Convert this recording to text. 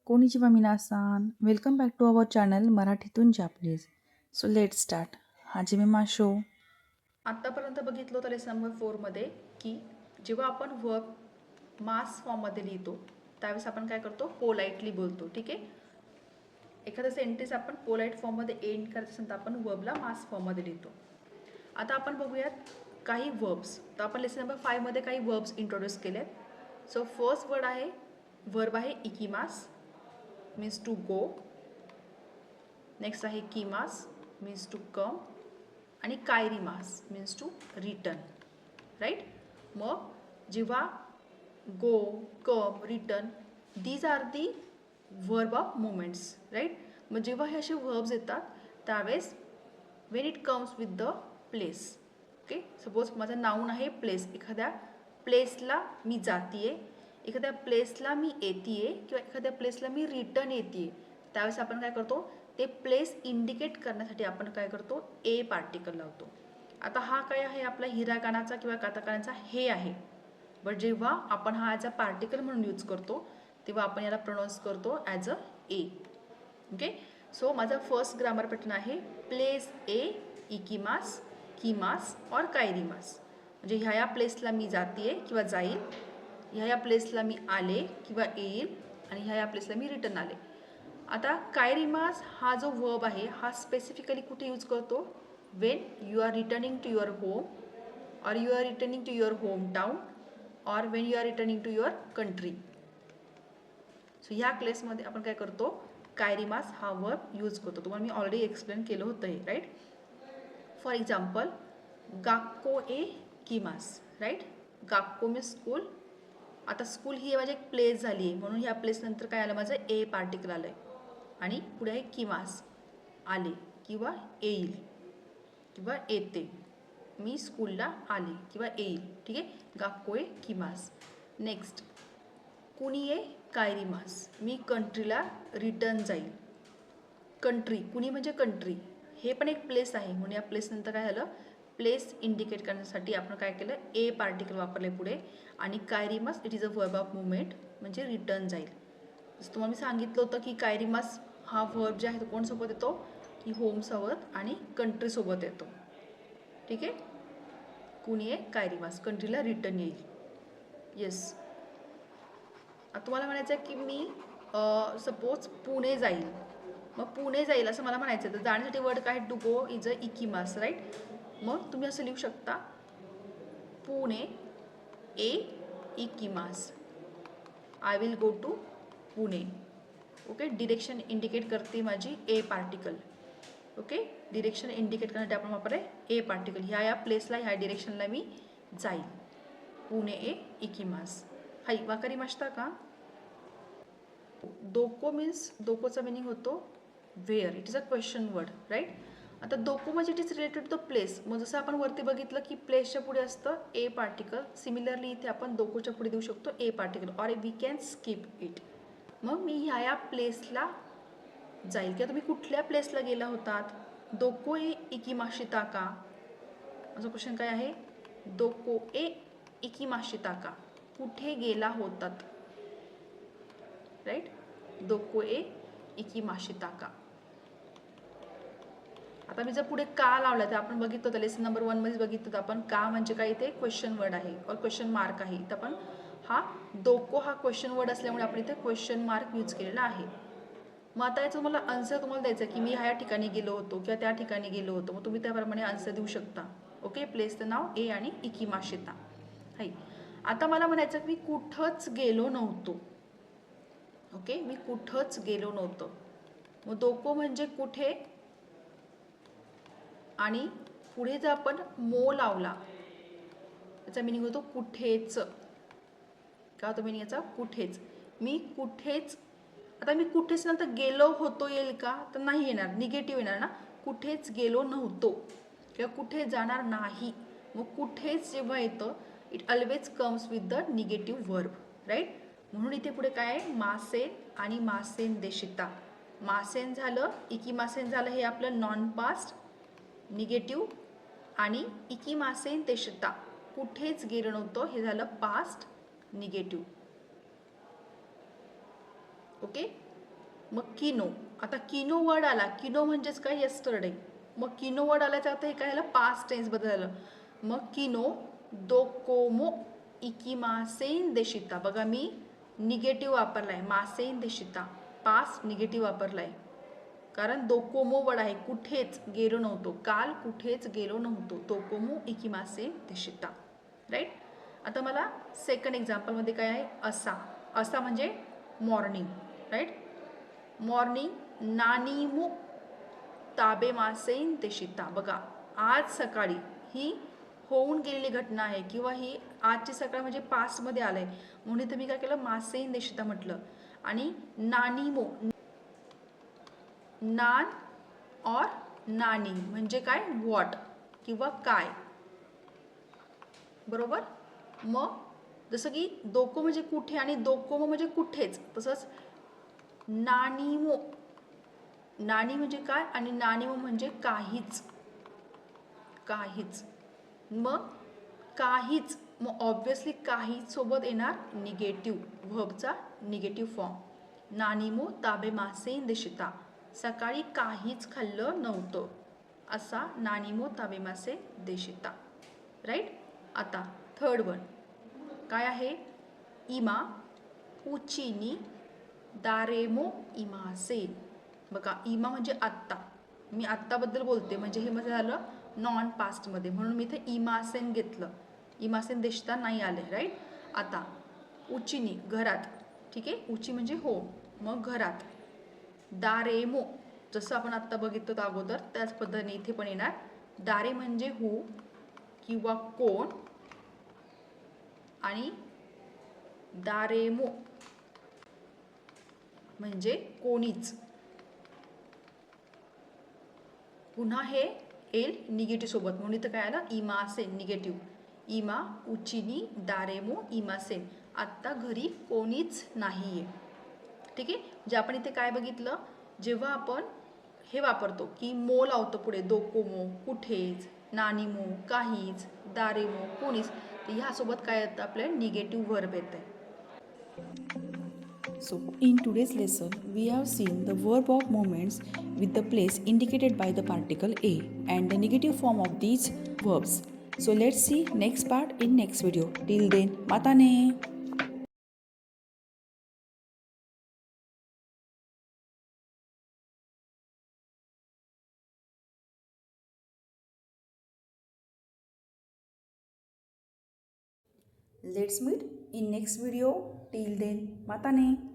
Konnichiwa minasan, welcome back to our channel मराठीतून Japanese. So let start. Hajimemasho. आत्तापर्यंत बघितलं होतं lesson number 4मध्ये की जेव्हा आपण वर्ब मास फॉर्ममध्ये लिहितो त्यावेळेस आपण काय करतो, पोलाइटली बोलतो. ठीक आहे, एखादा सेंटेन्स आपण पोलाइट फॉर्ममध्ये एंड करायचं असेल तर आपण वर्बला मास फॉर्ममध्ये लिहितो. आता आपण बघूयात काही वर्ब्स. तर आपण लेसन नंबर 5मध्ये काही वर्ब्स इंट्रोड्यूस केले आहेत. सो फर्स्ट वर्ब आहे ikimasu, means to go. Next आहे किमास, मीन्स टू कम. आणि kaerimasu means to return. Right. मग जेव्हा go, come, return these are the verb of movements. Right. मग जेव्हा हे असे वर्ब्स येतात त्यावेळेस when it comes with the place. Okay, suppose माझं नाऊन आहे प्लेस. एखाद्या प्लेसला मी जातीये, एखाद्या प्लेसला मी येतीये किंवा एखाद्या प्लेसला मी रिटर्न येतीये, त्यावेळेस आपण काय करतो, ते प्लेस इंडिकेट करण्यासाठी आपण काय करतो, ए पार्टिकल लावतो. आता हा काय आहे, आपला हिरागानाचा किंवा काताकानाचा हे आहे. बट जेव्हा आपण हा ॲज अ पार्टिकल म्हणून यूज करतो तेव्हा आपण याला प्रोनाऊन्स करतो as a A. Okay. So माझा फर्स्ट ग्रामर पॅटर्न आहे प्लेस ए, इकिमास, किमास और कायरिमास. म्हणजे ह्या या प्लेसला मी जातीये किंवा जाईल, ह्या या प्लेसला मी आले किंवा येईल, आणि ह्या या प्लेसला मी रिटर्न आले. आता कायरिमास हा जो वर्ब आहे हा स्पेसिफिकली कुठे यूज करतो, when you are returning to your home, or you are returning to your home town, or when you are returning to your country. So ह्या केसमध्ये आपण काय करतो, कायरिमास हा वर्ब यूज करतो. तुम्हाला मी ऑलरेडी एक्सप्लेन केलं होतं हे. Right. For example gakko e kimasu. Right. Gakko means school. आता स्कूल ही माझी एक प्लेस झाली आहे म्हणून ह्या प्लेस नंतर काय आलं, माझं ए पार्टिकल आलं आहे. आणि पुढे आहे किमास, आले किंवा येईल किंवा येते. मी स्कूलला आले किंवा येईल. ठीक आहे, गाक्कोए किमास. नेक्स्ट कुणीये कायरिमास, मी कंट्रीला रिटर्न जाईल. कंट्री, कुणी म्हणजे कंट्री, हे पण एक प्लेस आहे म्हणून या प्लेस नंतर काय झालं, प्लेस इंडिकेट करण्यासाठी आपण काय केलं, ए पार्टिकल वापरले पुढे. आणि kaerimasu it is a verb of movement, म्हणजे रिटर्न जाईल. जसं तुम्हाला मी सांगितलं होतं की कायरिमास हा वर्ब जे आहे तो कोणसोबत येतो, की होमसोबत आणि कंट्रीसोबत येतो. ठीक आहे, कुणी आहे कायरिमास, कंट्रीला रिटर्न येईल. येस. तुम्हाला म्हणायचं आहे की मी सपोज पुणे जाईल, मग पुणे जाईल असं मला म्हणायचं. तर जाण्यासाठी वर्ड काय, to go is a ikimasu. Right. मग तुम्ही असं लिहू शकता, Pune e ikimasu, I will go to Pune. Okay, direction indicate करते माझी e particle. Okay, direction indicate करण्यासाठी आपण वापरे ए पार्टिकल. ह्या या प्लेसला, ह्या डिरेक्शनला मी जाईल. पुणे ए इकिमास. हाई वाकारी मास्ता का. दोको मीन्स, दोकोचा मिनिंग होतो where. It is a question word. Right. आता दोको म्हणजे it is related to the place. मग जसं आपण वरती बघितलं की प्लेसच्या पुढे असतं ए पार्टिकल, सिमिलरली इथे आपण दोकोच्या पुढे देऊ शकतो ए पार्टिकल, और वी कॅन स्किप इट. मग मी ह्या या प्लेसला जाईल, किंवा तुम्ही कुठल्या प्लेसला गेला होतात, दोको ए इकिमाशिता. माझा क्वेश्चन काय आहे, दोको ए इकिमाशिता, कुठे गेला होतात. राईट. दोको ए इकिमाशिता. आता मी जर पुढे का लावला तर आपण बघितलं होतं लेसन नंबर 1मध्ये बघितलं होतं आपण, का म्हणजे काय, इथे क्वेश्चन वर्ड आहे और क्वेश्चन मार्क आहे. तर आपण हा दोको हा क्वेश्चन वर्ड असल्यामुळे आपण इथे क्वेश्चन मार्क यूज केलेला आहे. मग आता याचं तुम्हाला आन्सर तुम्हाला द्यायचं की मी ह्या ठिकाणी गेलो होतो किंवा त्या ठिकाणी गेलो होतो, मग तुम्ही त्याप्रमाणे आन्सर देऊ शकता. ओके, प्लेसचं नाव ए आणि इकिमाशिता. हाई. आता मला म्हणायचं की मी कुठंच गेलो नव्हतो. ओके, मी कुठंच गेलो नव्हतं. मग दोको म्हणजे कुठे, आणि पुढे जर आपण मो लावला त्याचा मिनिंग होतो कुठेच. काय होतो मिनिंग याचा, कुठेच. मी कुठेच. आता मी कुठेच नंतर गेलो होतो येईल का, तर नाही येणार, निगेटिव्ह येणार ना. कुठेच गेलो नव्हतो किंवा कुठे जाणार नाही. मग कुठेच जेव्हा येतं it always comes with the negative verb. Right. म्हणून इथे पुढे काय आहे, मासेन आणि मासेन देशिता. मासेन झालं, इकिमासेन झालं, हे आपलं नॉन पास्ट निगेटिव्ह, आणि इकिमासेन देशिता कुठेच गेलो नव्हतं, हे झालं पास्ट निगेटिव्ह. ओके, मग किनो. आता किनो वर्ड आला, किनो म्हणजेच काय यस्टरडे. मग किनो वर्ड आल्याच्या आता हे काय झालं, पास्ट टेन्स बदललं. मग किनो दोकोमो इकिमासेन देशिता. बघा मी निगेटिव्ह वापरलाय, मासेन देशिता, पास्ट निगेटिव्ह वापरलाय. कारण दोकोमो वर्ड आहे, कुठेच गेलो नव्हतो, काल कुठेच गेलो नव्हतो. दोकोमो इकिमासेन देशिता. राईट. आता मला सेकंड एक्झाम्पलमध्ये काय आहे, असा. असा म्हणजे मॉर्निंग. राईट. मॉर्निंग नानीमो ताबेमासेन देशिता. बघा आज सकाळी ही होऊन गेलेली घटना आहे किंवा ही आजची सकाळ म्हणजे पास्टमध्ये आलंय, म्हणून इथं मी काय केलं, मासेन देशिता म्हटलं. आणि नानीमो, नान और नानी म्हणजे काय, व्हॉट किंवा काय. बरोबर. मग जसं की दोको म्हणजे कुठे आणि दोकोमो म्हणजे कुठेच, तसंच नानीमो, नानी म्हणजे काय आणि नानीमो म्हणजे काहीच, काहीच. मग काहीच, मग ऑब्व्हियसली काहीच सोबत येणार निगेटिव्ह, व्हर्बचा निगेटिव्ह फॉर्म. नानीमो ताबेमासेन देशिता. सकाळी काहीच खाल्लं नव्हतं, असा नानीमो ताबेमासे देशिता. राईट. आता थर्ड वन काय आहे, इमा उचिनी दारेमो इमासेन. बघा इमा म्हणजे आत्ता, मी आत्ताबद्दल बोलते म्हणजे हे माझं झालं नॉन पास्टमध्ये, म्हणून मी इथे इमासेन घेतलं. इमासेन देशता नाही आले. राईट. आता उचिनी घरात. ठीक आहे, उची म्हणजे हो, मग घरात. दारेमो जसं आपण आत्ता बघितलं अगोदर त्याच पद्धतीने इथे पण येणार. दारे म्हणजे हू किंवा कोण, आणि दारेमो म्हणजे कोणीच. पुन्हा हे येईल निगेटिव्ह सोबत, म्हणून इथं काय आलं, इमासेन निगेटिव्ह. इमा उचिनी दारेमो इमासेन. आत्ता घरी कोणीच नाहीये. ठीक आहे. म्हणजे आपण इथे काय बघितलं, जेव्हा आपण हे वापरतो की मो लावतो पुढे, दोकोमो कुठेच, नानीमो काहीच, दारेमो कोणीच, तर ह्यासोबत काय येतं, आपल्याला निगेटिव्ह वर्ब येतं. So, in today's lesson, we have seen the verb of movements with the place indicated by the particle a and the negative form of these verbs. So, let's see next part in next video. Till then, matane. Let's meet in next video. Till then, matane.